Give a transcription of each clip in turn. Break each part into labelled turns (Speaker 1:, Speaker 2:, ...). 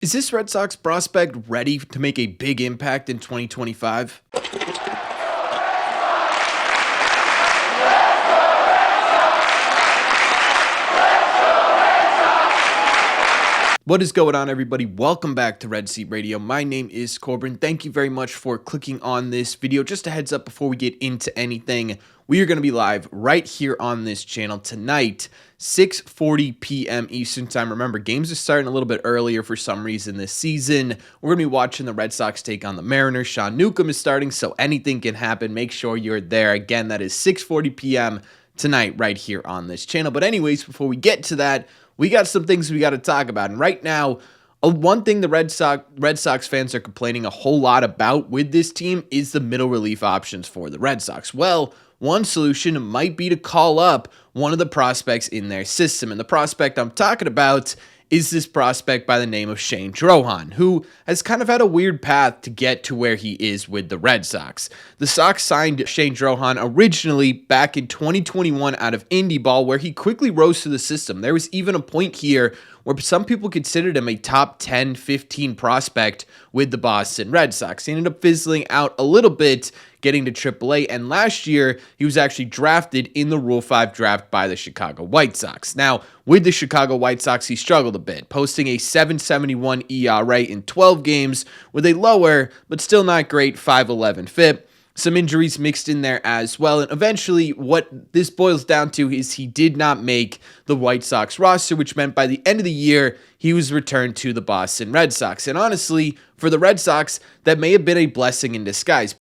Speaker 1: Is this Red Sox prospect ready to make a big impact in 2025? What is going on, everybody? Welcome back to Red Seat Radio. My name is Corbin. Thank you very much for clicking on this video. Just a heads up before we get into anything, we are going to be live right here on this channel tonight, 6:40 p.m. Eastern Time. Remember, games are starting a little bit earlier for some reason this season. We're going to be watching the Red Sox take on the Mariners. Sean Newcomb is starting, so anything can happen. Make sure you're there. Again, that is 6:40 p.m. tonight right here on this channel. But anyways, before we get to that, we got some things we got to talk about. And right now, one thing the Red Sox fans are complaining a whole lot about with this team is the middle relief options for the Red Sox. Well, one solution might be to call up one of the prospects in their system. And the prospect I'm talking about is this prospect by the name of Shane Drohan, who has kind of had a weird path to get to where he is with the Red Sox. The Sox signed Shane Drohan originally back in 2021 out of Indie Ball, where he quickly rose to the system. There was even a point here where some people considered him a top 10, 15 prospect with the Boston Red Sox. He ended up fizzling out a little bit, getting to AAA, and last year he was actually drafted in the Rule 5 draft by the Chicago White Sox. Now, with the Chicago White Sox, he struggled a bit, posting a 7.71 ERA in 12 games with a lower, but still not great, 5.11 FIP. Some injuries mixed in there as well, and eventually what this boils down to is he did not make the White Sox roster, which meant by the end of the year, he was returned to the Boston Red Sox. And honestly, for the Red Sox, that may have been a blessing in disguise,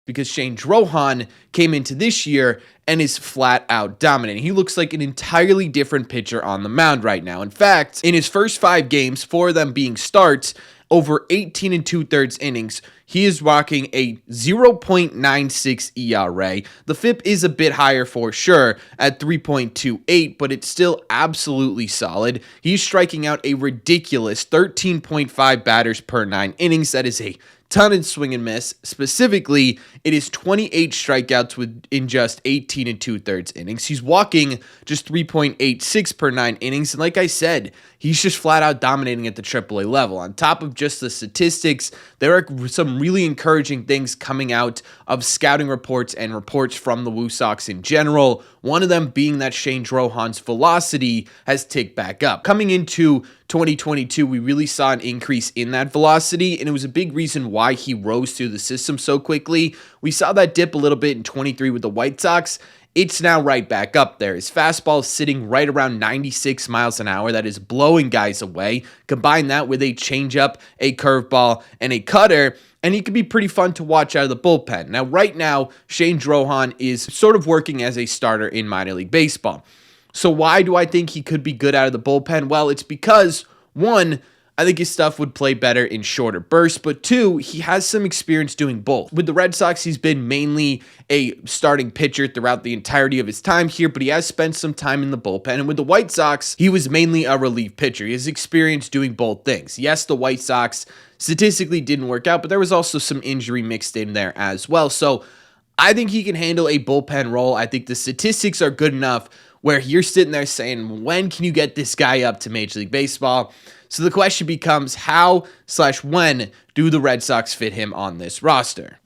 Speaker 1: because Shane Drohan came into this year and is flat out dominant. He looks like an entirely different pitcher on the mound right now. In fact, in his first 5 games, 4 of them being starts, over 18 and 2/3 innings, he is rocking a 0.96 ERA. The FIP is a bit higher for sure at 3.28, but it's still absolutely solid. He's striking out a ridiculous 13.5 batters per 9 innings. That is a ton of swing and miss. Specifically, it is 28 strikeouts in just 18 and 2/3 innings. He's walking just 3.86 per 9 innings. And like I said, he's just flat out dominating at the AAA level. On top of just the statistics, there are some really encouraging things coming out of scouting reports and reports from the Woo Sox in general. One of them being that Shane Drohan's velocity has ticked back up. Coming into 2022, we really saw an increase in that velocity, and it was a big reason why he rose through the system so quickly. We saw that dip a little bit in 23 with the White Sox. It's now right back up there. His fastball is sitting right around 96 miles an hour. That is blowing guys away. Combine that with a changeup, a curveball, and a cutter, and he could be pretty fun to watch out of the bullpen. Now, right now, Shane Drohan is sort of working as a starter in minor league baseball. So why do I think he could be good out of the bullpen? Well, it's because, one, I think his stuff would play better in shorter bursts, but 2, he has some experience doing both. With the Red Sox, he's been mainly a starting pitcher throughout the entirety of his time here, but he has spent some time in the bullpen. And with the White Sox, he was mainly a relief pitcher. He has experience doing both things. Yes, the White Sox statistically didn't work out, but there was also some injury mixed in there as well. So I think he can handle a bullpen role. I think the statistics are good enough where you're sitting there saying, when can you get this guy up to Major League Baseball? So the question becomes, how/when do the Red Sox fit him on this roster?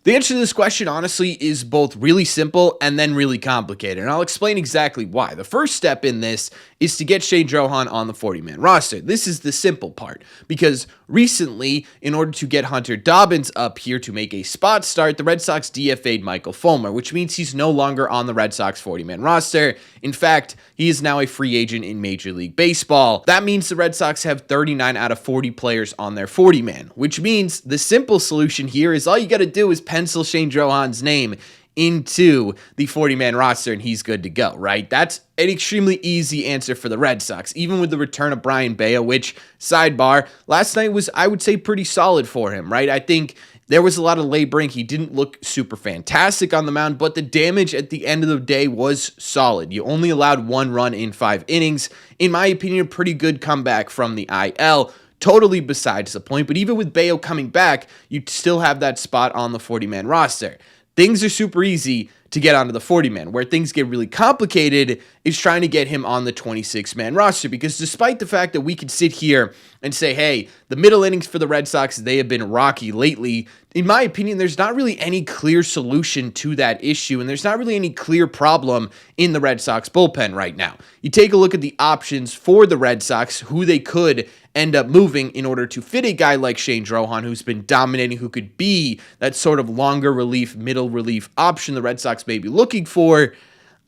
Speaker 1: The answer to this question, honestly, is both really simple and then really complicated, and I'll explain exactly why. The first step in this is to get Shane Drohan on the 40-man roster. This is the simple part, because recently, in order to get Hunter Dobbins up here to make a spot start, the Red Sox DFA'd Michael Fulmer, which means he's no longer on the Red Sox 40-man roster. In fact, he is now a free agent in Major League Baseball. That means the Red Sox have 39 out of 40 players on their 40-man, which means the simple solution here is all you got to do is pencil Shane Drohan's name into the 40-man roster and he's good to go, right? That's an extremely easy answer for the Red Sox, even with the return of Brian Bayo, which, sidebar, last night was, I would say, pretty solid for him, right? I think there was a lot of laboring. He didn't look super fantastic on the mound, but the damage at the end of the day was solid. You only allowed 1 run in 5 innings. In my opinion, a pretty good comeback from the IL. Totally besides the point, but even with Bayo coming back, you still have that spot on the 40-man roster. Things are super easy to get onto the 40-man. Where things get really complicated is trying to get him on the 26-man roster, because despite the fact that we could sit here and say, hey, the middle innings for the Red Sox, they have been rocky lately, in my opinion, there's not really any clear solution to that issue, and there's not really any clear problem in the Red Sox bullpen right now. You take a look at the options for the Red Sox, who they could end up moving in order to fit a guy like Shane Drohan, who's been dominating, who could be that sort of longer relief, middle relief option the Red Sox may be looking for.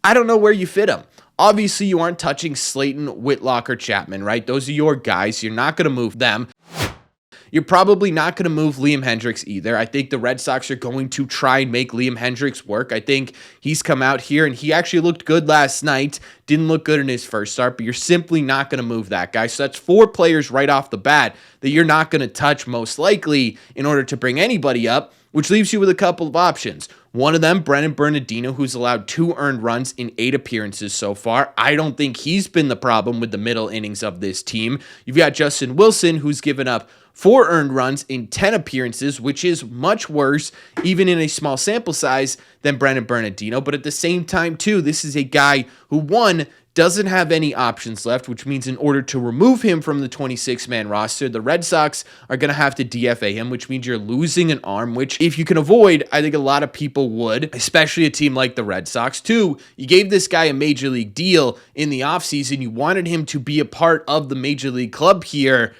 Speaker 1: I don't know where you fit him. Obviously, you aren't touching Slayton, Whitlock, or Chapman, right? Those are your guys. You're not going to move them. You're probably not going to move Liam Hendriks either. I think the Red Sox are going to try and make Liam Hendriks work. I think he's come out here and he actually looked good last night. Didn't look good in his first start, but you're simply not going to move that guy. So that's 4 players right off the bat that you're not going to touch most likely in order to bring anybody up, which leaves you with a couple of options. One of them, Brennan Bernardino, who's allowed 2 earned runs in 8 appearances so far. I don't think he's been the problem with the middle innings of this team. You've got Justin Wilson, who's given up 4 earned runs in 10 appearances, which is much worse, even in a small sample size, than Brennan Bernardino. But at the same time, too, this is a guy who, one, doesn't have any options left, which means in order to remove him from the 26-man roster, the Red Sox are going to have to DFA him, which means you're losing an arm, which if you can avoid, I think a lot of people would, especially a team like the Red Sox. 2, you gave this guy a major league deal in the offseason. You wanted him to be a part of the major league club here.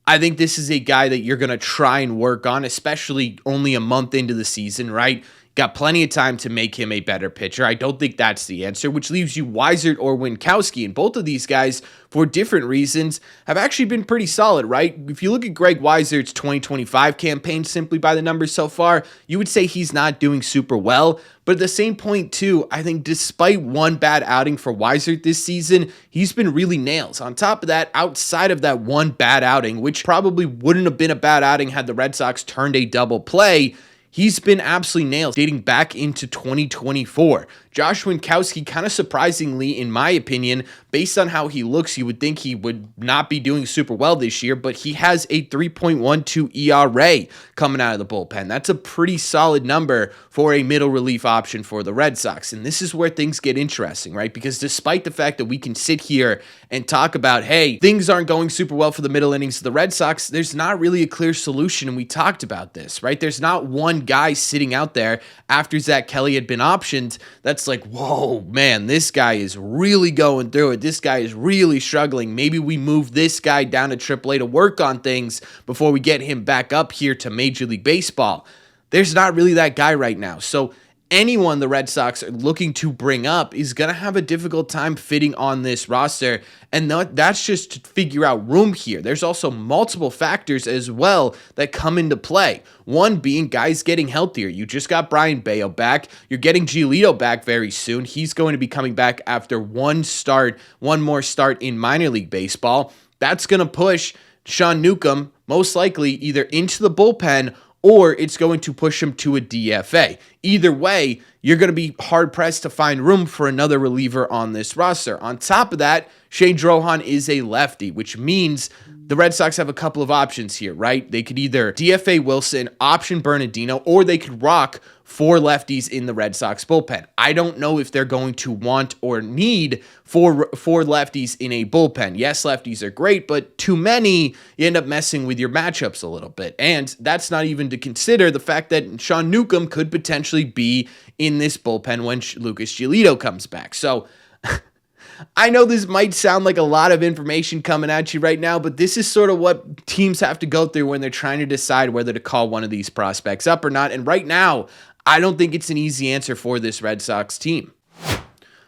Speaker 1: I think this is a guy that you're going to try and work on, especially only a month into the season, right? Got plenty of time to make him a better pitcher. I don't think that's the answer, which leaves you Weissert or Winkowski. And both of these guys, for different reasons, have actually been pretty solid, right? If you look at Greg Weisert's 2025 campaign simply by the numbers so far, you would say he's not doing super well. But at the same point, too, I think despite one bad outing for Weissert this season, he's been really nails. On top of that, outside of that one bad outing, which probably wouldn't have been a bad outing had the Red Sox turned a double play, he's been absolutely nails dating back into 2024. Josh Winkowski, kind of surprisingly, in my opinion, based on how he looks, you would think he would not be doing super well this year, but he has a 3.12 ERA coming out of the bullpen. That's a pretty solid number for a middle relief option for the Red Sox. And this is where things get interesting, right? Because despite the fact that we can sit here and talk about, hey, things aren't going super well for the middle innings of the Red Sox, there's not really a clear solution. And we talked about this, right? There's not one guy sitting out there after Zach Kelly had been optioned that's like, whoa, man, this guy is really going through it. This guy is really struggling. Maybe we move this guy down to AAA to work on things before we get him back up here to Major League Baseball. There's not really that guy right now. So anyone the Red Sox are looking to bring up is going to have a difficult time fitting on this roster, and that's just to figure out room here. There's also multiple factors as well that come into play. One being guys getting healthier. You just got Brian Bayo back. You're getting Giolito back very soon. He's going to be coming back after one more start in minor league baseball. That's going to push Sean Newcomb most likely either into the bullpen or it's going to push him to a DFA. Either way, you're going to be hard-pressed to find room for another reliever on this roster. On top of that, Shane Drohan is a lefty, which means the Red Sox have a couple of options here, right? They could either DFA Wilson, option Bernardino, or they could rock 4 lefties in the Red Sox bullpen. I don't know if they're going to want or need four lefties in a bullpen. Yes, lefties are great, but too many, you end up messing with your matchups a little bit. And that's not even to consider the fact that Sean Newcomb could potentially be in this bullpen when Lucas Giolito comes back. So I know this might sound like a lot of information coming at you right now, but this is sort of what teams have to go through when they're trying to decide whether to call one of these prospects up or not. And right now, I don't think it's an easy answer for this Red Sox team.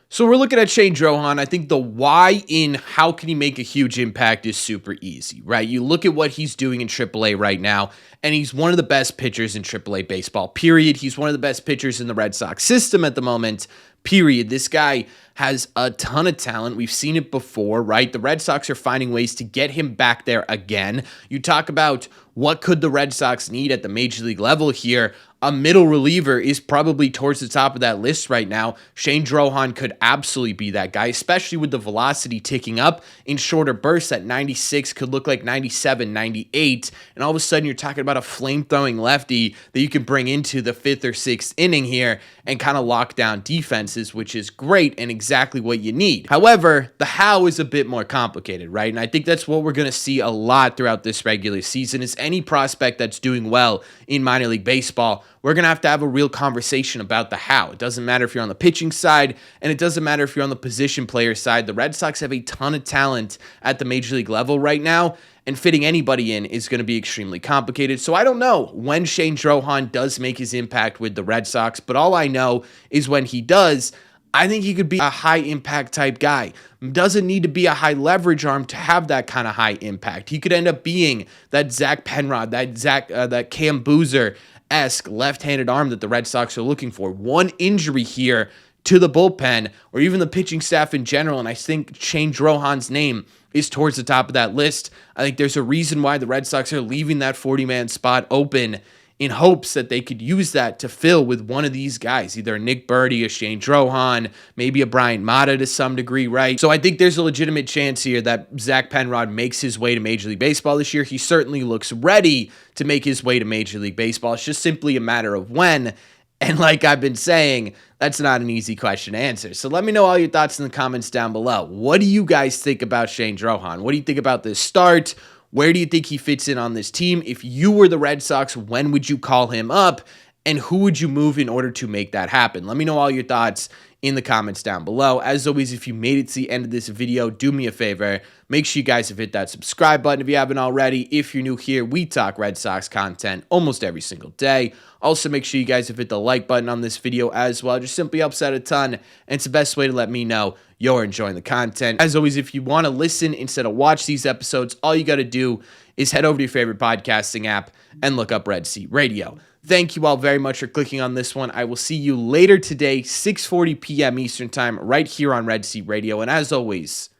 Speaker 1: So we're looking at Shane Drohan. I think the why in how can he make a huge impact is super easy, right? You look at what he's doing in AAA right now, and he's one of the best pitchers in AAA baseball, period. He's one of the best pitchers in the Red Sox system at the moment, period. This guy has a ton of talent. We've seen it before, right? The Red Sox are finding ways to get him back there again. You talk about what could the Red Sox need at the major league level here? A middle reliever is probably towards the top of that list right now. Shane Drohan could absolutely be that guy, especially with the velocity ticking up in shorter bursts. At 96 could look like 97, 98. And all of a sudden, you're talking about a flame-throwing lefty that you can bring into the 5th or 6th inning here and kind of lock down defenses, which is great and exactly what you need. However, the how is a bit more complicated, right? And I think that's what we're going to see a lot throughout this regular season is any prospect that's doing well in minor league baseball, we're going to have a real conversation about the how. It doesn't matter if you're on the pitching side, and it doesn't matter if you're on the position player side. The Red Sox have a ton of talent at the major league level right now, and fitting anybody in is going to be extremely complicated. So I don't know when Shane Drohan does make his impact with the Red Sox, but all I know is when he does, I think he could be a high impact type guy. Doesn't need to be a high leverage arm to have that kind of high impact. He could end up being that Zach Penrod, that Cam Boozer-esque left-handed arm that the Red Sox are looking for. One injury here to the bullpen or even the pitching staff in general, and I think Shane Drohan's name is towards the top of that list. I think there's a reason why the Red Sox are leaving that 40-man spot open in hopes that they could use that to fill with one of these guys, either a Nick Birdie, a Shane Drohan, maybe a Brian Mata to some degree, right? So I think there's a legitimate chance here that Zach Penrod makes his way to Major League Baseball this year. He certainly looks ready to make his way to Major League Baseball. It's just simply a matter of when. And like I've been saying, that's not an easy question to answer. So let me know all your thoughts in the comments down below. What do you guys think about Shane Drohan? What do you think about this start? Where do you think he fits in on this team? If you were the Red Sox, when would you call him up? And who would you move in order to make that happen? Let me know all your thoughts in the comments down below. As always, if you made it to the end of this video, do me a favor. Make sure you guys have hit that subscribe button if you haven't already. If you're new here, we talk Red Sox content almost every single day. Also, make sure you guys have hit the like button on this video as well. It just simply helps out a ton, and it's the best way to let me know you're enjoying the content. As always, if you want to listen instead of watch these episodes, all you got to do is head over to your favorite podcasting app and look up Red Seat Radio. Thank you all very much for clicking on this one. I will see you later today, 6:40 p.m. Eastern Time, right here on Red Seat Radio. And as always,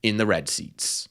Speaker 1: in the Red Seats.